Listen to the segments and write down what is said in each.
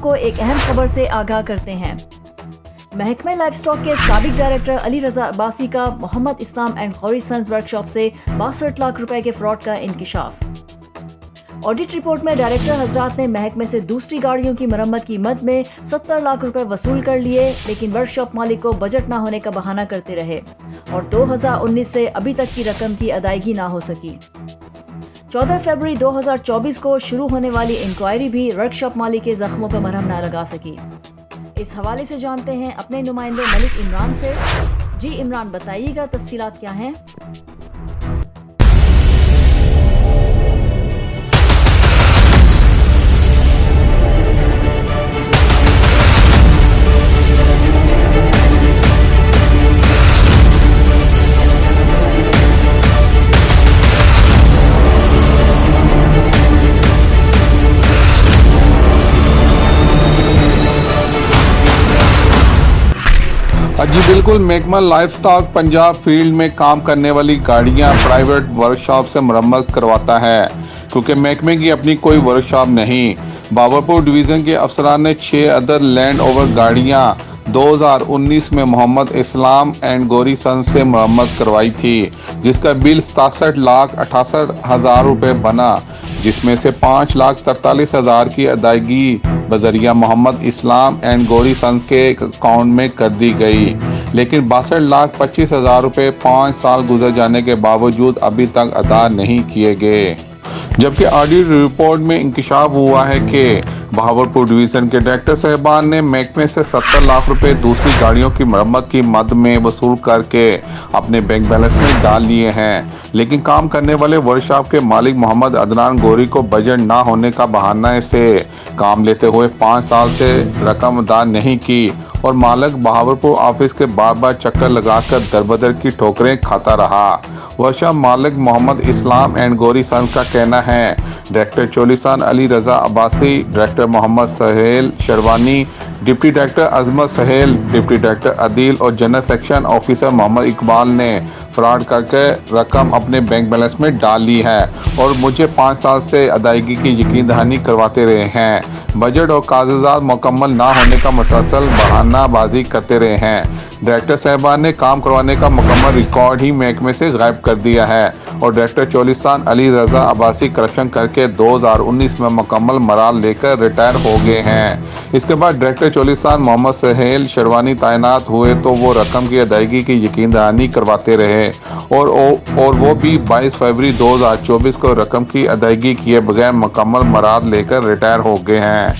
आपको एक अहम खबर से आगाह करते हैं। महकमे लाइफ स्टॉक के साबिक डायरेक्टर अली रजा अब्बासी का Mohammad Islam and Gauri sons workshop से 62 लाख रुपए के फ्रॉड का इंकिशाफ। ऑडिट रिपोर्ट में डायरेक्टर हजरात ने महकमे से दूसरी गाड़ियों की मरम्मत की मद में 70 लाख रुपए वसूल कर लिए, लेकिन वर्कशॉप मालिक को बजट ना होने का बहाना करते रहे और 2019 से अभी तक की रकम की अदायगी ना हो सकी। 14 फरवरी 2024 को शुरू होने वाली इंक्वायरी भी वर्कशॉप मालिक के जख्मों पर मरहम ना लगा सकी। इस हवाले से जानते हैं अपने नुमाइंदे मलिक इमरान से। जी इमरान, बताइएगा तफसीलात क्या हैं? जी बिल्कुल, महकमा लाइफ स्टॉक पंजाब फील्ड में काम करने वाली गाड़ियां प्राइवेट वर्कशॉप से मरम्मत करवाता है, क्योंकि महकमे की अपनी कोई वर्कशॉप नहीं। बाबरपुर डिवीज़न के अफसरान ने 6 अदर लैंड ओवर गाड़ियां 2019 में मोहम्मद इस्लाम एंड गौरी सन्स से मरम्मत करवाई थी, जिसका बिल 67,68,000 रुपये बना, जिसमें से 5,43,000 की अदायगी बजरिया मोहम्मद इस्लाम एंड गौरी सन्स के अकाउंट में कर दी गई, लेकिन 62,25,000 रुपये 5 साल गुजर जाने के बावजूद अभी तक अदा नहीं किए गए। जबकि ऑडिट रिपोर्ट में इंकिशाफ हुआ है कि बहावलपुर डिवीज़न के डायरेक्टर साहबान ने महकमे से 70 लाख रुपए दूसरी गाड़ियों की मरम्मत की मद में वसूल करके अपने बैंक बैलेंस में डाल लिए हैं, लेकिन काम करने वाले वर्कशॉप के मालिक मोहम्मद अदनान गौरी को बजट ना होने का बहाना से काम लेते हुए 5 साल से रकम अदा नहीं की और मालिक बहावलपुर ऑफिस के बार बार चक्कर लगाकर दरबदर की ठोकरें खाता रहा। वर्कशॉप मालिक मोहम्मद इस्लाम एंड गौरी सन्स का कहना है director Cholisan Ali Raza Abbasi, director Mohammad Sahel Sherwani, deputy director Azmat Sahel, deputy director Adeel और general section officer Mohammad Iqbal ने फ्रॉड करके रकम अपने बैंक बैलेंस में डाल ली है और मुझे 5 साल से अदायगी की यकीन दहानी करवाते रहे हैं। बजट और कागजात मुकम्मल ना होने का मुसलसल बहानाबाजी करते रहे हैं। डायरेक्टर साहबान ने काम करवाने का मुकम्मल रिकॉर्ड ही महकमे से गायब कर दिया है और डायरेक्टर चोलिसान अली रजा अब्बासी करप्शन करके 2019 में मुकम्मल मराल लेकर रिटायर हो गए हैं। इसके बाद डायरेक्टर चोलिसान मोहम्मद सहेल शेरवानी तैनात हुए तो वो रकम की अदायगी की यकीन दहानी करवाते रहे और वो भी 22 फरवरी 2024 को रकम की अदायगी किए बगैर मुकम्मल मराल लेकर रिटायर हो गए हैं।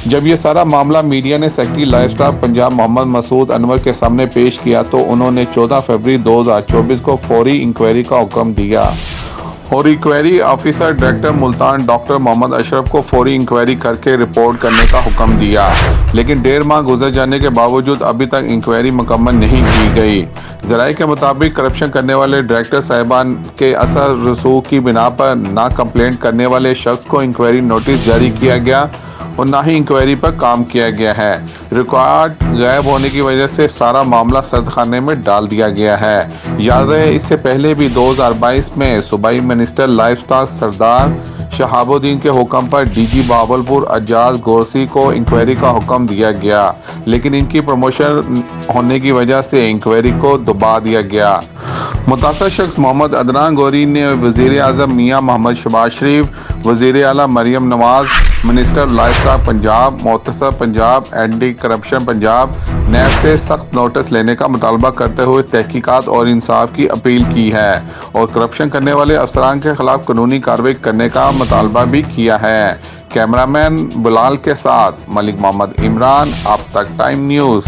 जब ये सारा मामला मीडिया ने secretary livestock Punjab Mohammad Masood Anwar के सामने पेश किया तो उन्होंने 14 फरवरी 2024 को फौरी इंक्वायरी का हुक्म दिया और inquiry officer director Multan doctor Mohammad Ashraf को फौरी इंक्वायरी करके रिपोर्ट करने का हुक्म दिया, लेकिन 1.5 माह गुजर जाने के बावजूद अभी तक इंक्वायरी मुकम्मल नहीं की गई। ज़राए के मुताबिक करप्शन करने वाले डायरेक्टर साहिबान के असर रसूख की बिना पर ना कंप्लेंट करने वाले शख्स को इंक्वायरी नोटिस जारी किया गया और ना ही इंक्वायरी पर काम किया गया है। रिकॉर्ड गायब होने की वजह से सारा मामला सर्दखाने में डाल दिया गया है। याद रहे, इससे पहले भी 2022 में सूबाई मिनिस्टर लाइफ स्टॉक सरदार शहाबुद्दीन के हुक्म पर डीजी बहावलपुर अजाज गोरसी को इंक्वायरी का हुक्म दिया गया, लेकिन इनकी प्रमोशन होने की वजह से इंक्वायरी को दबा दिया गया। मुतासर शख्स मोहम्मद अदनान गौरी ने वज़ीर आज़म मियाँ मोहम्मद शहबाज शरीफ, वज़ीर आला Maryam Nawaz, minister livestock Punjab, मोहतसब Punjab, anti corruption Punjab, NAB से सख्त नोटिस लेने का मुतालबा करते हुए तहकीकात और इंसाफ की अपील की है और करप्शन करने वाले अफसरान के खिलाफ कानूनी कार्रवाई करने का मुतालबा भी किया है। कैमरामैन बिलाल के साथ मलिक मोहम्मद इमरान, अब तक टाइम न्यूज़।